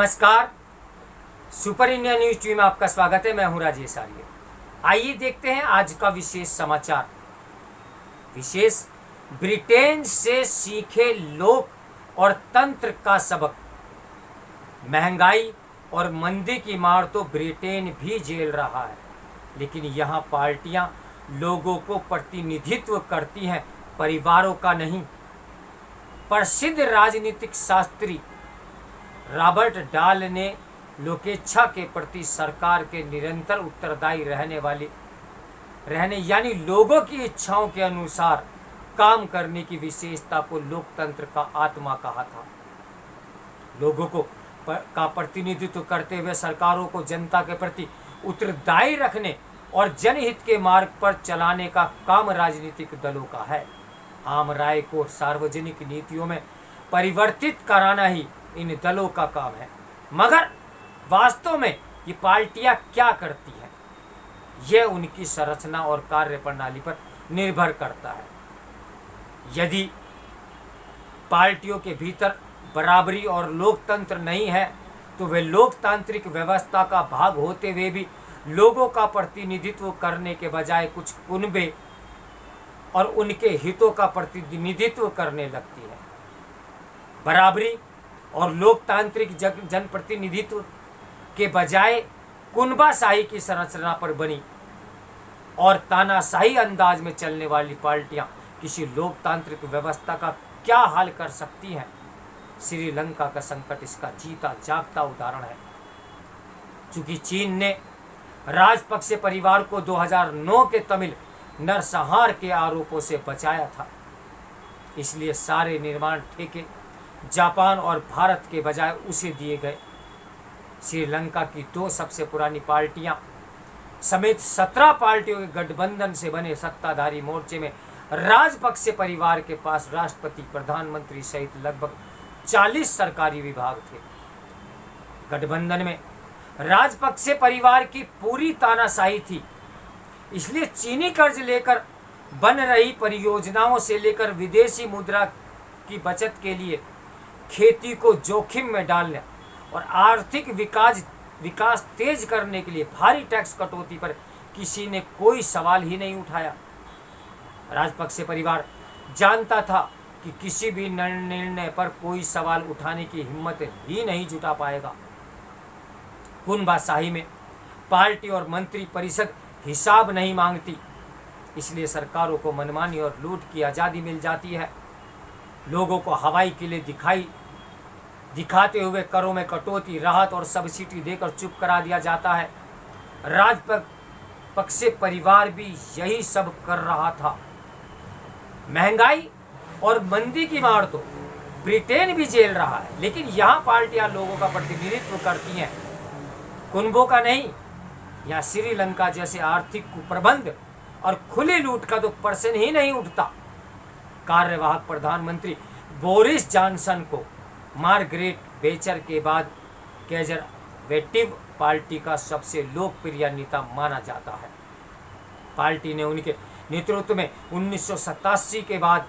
नमस्कार। Super India news TV में आपका स्वागत है। मैं हूं राजेश आर्य। आइए देखते हैं आज का विशेष समाचार। विशेष, ब्रिटेन से सीखे लोक और तंत्र का सबक। महंगाई और मंदी की मार तो ब्रिटेन भी झेल रहा है, लेकिन यहाँ पार्टियां लोगों को प्रतिनिधित्व करती हैं, परिवारों का नहीं। प्रसिद्ध राजनीतिक शास्त्री रॉबर्ट डाल ने लोकेच्छा के प्रति सरकार के निरंतर उत्तरदायी रहने यानी लोगों की इच्छाओं के अनुसार काम करने की विशेषता को लोकतंत्र का आत्मा कहा था। लोगों को का प्रतिनिधित्व करते हुए सरकारों को जनता के प्रति उत्तरदायी रखने और जनहित के मार्ग पर चलाने का काम राजनीतिक दलों का है। आम राय को सार्वजनिक नीतियों में परिवर्तित कराना ही इन दलों का काम है। मगर वास्तव में ये पार्टियां क्या करती हैं, यह उनकी संरचना और कार्य प्रणाली पर निर्भर करता है। यदि पार्टियों के भीतर बराबरी और लोकतंत्र नहीं है, तो वे लोकतांत्रिक व्यवस्था का भाग होते हुए भी लोगों का प्रतिनिधित्व करने के बजाय कुछ कुनबे और उनके हितों का प्रतिनिधित्व करने लगती है। बराबरी और लोकतांत्रिक जनप्रतिनिधित्व के बजाय कुनबाशाही की संरचना पर बनी और तानाशाही अंदाज में चलने वाली पार्टियां किसी लोकतांत्रिक व्यवस्था का क्या हाल कर सकती हैं। श्रीलंका का संकट इसका जीता जागता उदाहरण है। चूंकि चीन ने राजपक्षे परिवार को 2009 के तमिल नरसंहार के आरोपों से बचाया था, इसलिए सारे निर्माण ठेके जापान और भारत के बजाय उसे दिए गए। श्रीलंका की 2 सबसे पुरानी पार्टियां समेत 17 पार्टियों के गठबंधन से बने सत्ताधारी मोर्चे में राजपक्षे परिवार के पास राष्ट्रपति, प्रधानमंत्री सहित लगभग 40 सरकारी विभाग थे। गठबंधन में राजपक्षे परिवार की पूरी तानाशाही थी, इसलिए चीनी कर्ज लेकर बन रही परियोजनाओं से लेकर विदेशी मुद्रा की बचत के लिए खेती को जोखिम में डालने और आर्थिक विकास तेज करने के लिए भारी टैक्स कटौती पर किसी ने कोई सवाल ही नहीं उठाया। राजपक्षे परिवार जानता था कि किसी भी निर्णय पर कोई सवाल उठाने की हिम्मत ही नहीं जुटा पाएगा। कुनबाशाही में पार्टी और मंत्री परिषद हिसाब नहीं मांगती, इसलिए सरकारों को मनमानी और लूट की आज़ादी मिल जाती है। लोगों को हवाई किले दिखाते हुए करों में कटौती, राहत और सब्सिडी देकर चुप करा दिया जाता है। राजपक्षे परिवार भी यही सब कर रहा था। महंगाई और मंदी की मार तो ब्रिटेन भी झेल रहा है, लेकिन यहाँ पार्टियां लोगों का प्रतिनिधित्व करती हैं, कुनबों का नहीं। यहाँ श्रीलंका जैसे आर्थिक कुप्रबंध और खुली लूट का तो प्रश्न ही नहीं उठता। कार्यवाहक प्रधानमंत्री बोरिस जॉनसन को मार्गरेट बेचर के बाद कंजरवेटिव पार्टी का सबसे लोकप्रिय नेता माना जाता है। पार्टी ने उनके नेतृत्व में 1987 के बाद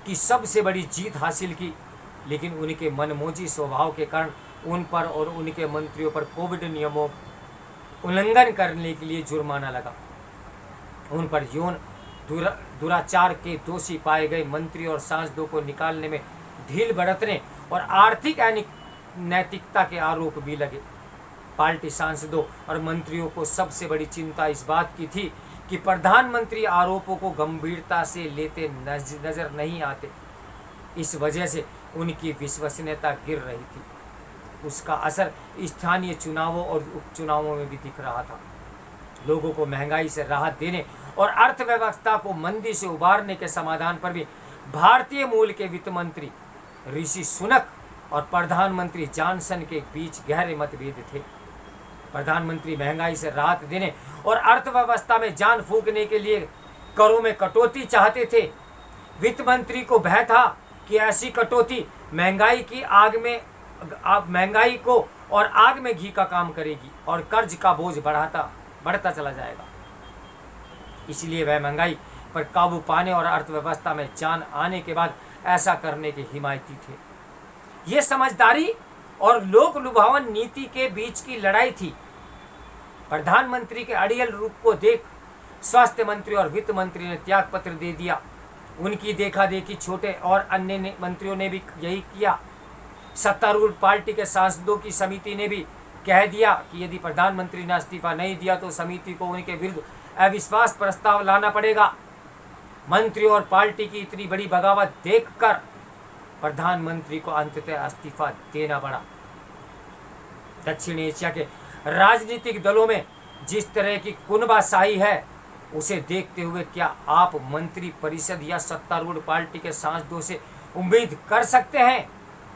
की सबसे बड़ी जीत हासिल की, लेकिन उनके मनमोजी स्वभाव के कारण उन पर और उनके मंत्रियों पर कोविड नियमों उल्लंघन करने के लिए जुर्माना लगा। उन पर यौन दुराचार के दोषी पाए गए मंत्री और सांसदों को निकालने में ढील बरतने और आर्थिक अनैतिकता के आरोप भी लगे। पार्टी सांसदों और मंत्रियों को सबसे बड़ी चिंता इस बात की थी कि प्रधानमंत्री आरोपों को गंभीरता से लेते नजर नहीं आते। इस वजह से उनकी विश्वसनीयता गिर रही थी। उसका असर स्थानीय चुनावों और उपचुनावों में भी दिख रहा था। लोगों को महंगाई से राहत देने और अर्थव्यवस्था को मंदी से उबारने के समाधान पर भी भारतीय मूल के वित्त मंत्री ऋषि सुनक और प्रधानमंत्री जॉनसन के बीच गहरे मतभेद थे। प्रधानमंत्री महंगाई से राहत देने और अर्थव्यवस्था में जान फूंकने के लिए करों में कटौती चाहते थे। वित्त मंत्री को भय था कि ऐसी कटौती महंगाई को और आग में घी का काम करेगी और कर्ज का बोझ बढ़ता चला जाएगा। इसलिए वह महंगाई पर काबू पाने और अर्थव्यवस्था में जान आने के बाद ऐसा करने के हिमायती थे। ये समझदारी और लोक लुभावन नीति के बीच की लड़ाई थी। प्रधानमंत्री के अड़ियल रूप को देख स्वास्थ्य मंत्री और वित्त मंत्री ने त्याग पत्र दे दिया। उनकी देखा देखी छोटे और अन्य मंत्रियों ने भी यही किया। सत्तारूढ़ पार्टी के सांसदों की समिति ने भी कह दिया कि यदि प्रधानमंत्री ने इस्तीफा नहीं दिया तो समिति को उनके विरुद्ध अविश्वास प्रस्ताव लाना पड़ेगा। मंत्री और पार्टी की इतनी बड़ी बगावत देखकर प्रधानमंत्री को अंततः इस्तीफा देना पड़ा। दक्षिण एशिया के राजनीतिक दलों में जिस तरह की कुनबाशाही है, उसे देखते हुए क्या आप मंत्री परिषद या सत्तारूढ़ पार्टी के सांसदों से उम्मीद कर सकते हैं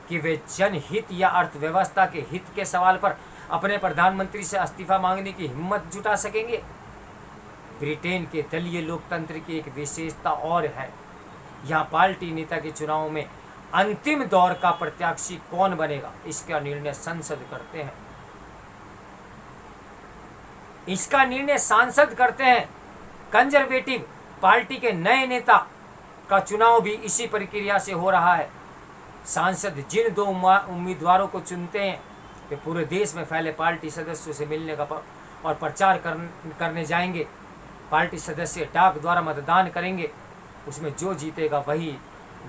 कि वे जनहित या अर्थव्यवस्था के हित के सवाल पर अपने प्रधानमंत्री से इस्तीफा मांगने की हिम्मत जुटा सकेंगे? ब्रिटेन के दलीय लोकतंत्र की एक विशेषता और है। यहाँ पार्टी नेता के चुनाव में अंतिम दौर का प्रत्याशी कौन बनेगा, इसका निर्णय संसद करते हैं। इसका निर्णय सांसद करते हैं। कंजर्वेटिव पार्टी के नए नेता का चुनाव भी इसी प्रक्रिया से हो रहा है। सांसद जिन दो उम्मीदवारों को चुनते हैं वे पूरे देश में फैले पार्टी सदस्यों से मिलने का और प्रचार करने जाएंगे। पार्टी सदस्य डाक द्वारा मतदान करेंगे। उसमें जो जीतेगा वही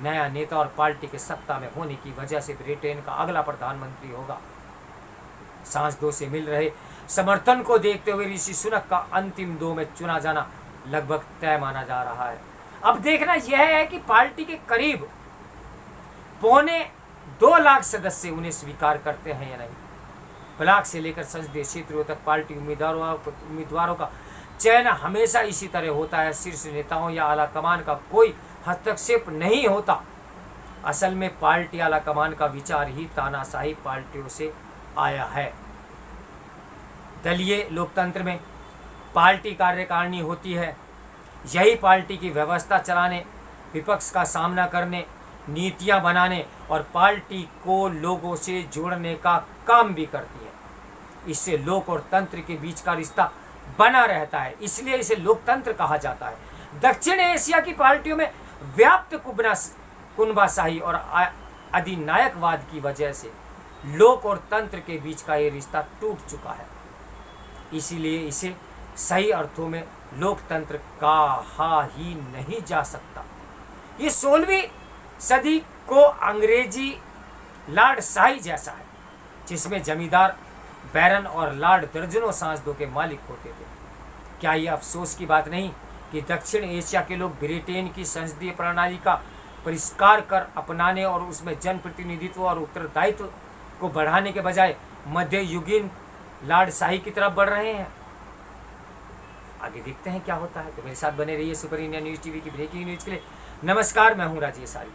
नया नेता और पार्टी के सत्ता में होने की वजह से ब्रिटेन का अगला प्रधानमंत्री होगा। सांसदों से मिल रहे समर्थन को देखते हुए ऋषि सुनक का अंतिम दो में चुना जाना लगभग तय माना जा रहा है। अब देखना यह है कि पार्टी के करीब 2.25 लाख सदस्य उन्हें स्वीकार करते हैं या नहीं। ब्लॉक से लेकर संसदीय क्षेत्रों तक पार्टी उम्मीदवारों का चयन हमेशा इसी तरह होता है। शीर्ष नेताओं या आला कमान का कोई हस्तक्षेप नहीं होता। असल में पार्टी आला कमान का विचार ही तानाशाही पार्टियों से आया है। दलीय लोकतंत्र में पार्टी कार्यकारिणी होती है। यही पार्टी की व्यवस्था चलाने, विपक्ष का सामना करने, नीतियां बनाने और पार्टी को लोगों से जोड़ने का काम भी करती है। इससे लोक और तंत्र के बीच का रिश्ता बना रहता है, इसलिए इसे लोकतंत्र कहा जाता है। दक्षिण एशिया की पार्टियों में व्याप्त कुनबाशाही और अधिनायकवाद की वजह से लोक और तंत्र के बीच का ये रिश्ता टूट चुका है। इसीलिए इसे सही अर्थों में लोकतंत्र कहा ही नहीं जा सकता। ये 16वीं सदी को अंग्रेजी लार्डशाही जैसा है, जिसमें जमींदार, बैरन और लॉर्ड दर्जनों सांसदों के मालिक होते थे। क्या ये अफसोस की बात नहीं कि दक्षिण एशिया के लोग ब्रिटेन की संसदीय प्रणाली का परिष्कार कर अपनाने और उसमें जनप्रतिनिधित्व और उत्तरदायित्व को बढ़ाने के बजाय मध्ययुगीन लार्डशाही की तरफ बढ़ रहे हैं? आगे देखते हैं क्या होता है। तो मेरे साथ बने रहिए सुपर इंडिया न्यूज़ टीवी की ब्रेकिंग न्यूज़ के लिए। नमस्कार, मैं हूं राजेश आर्य।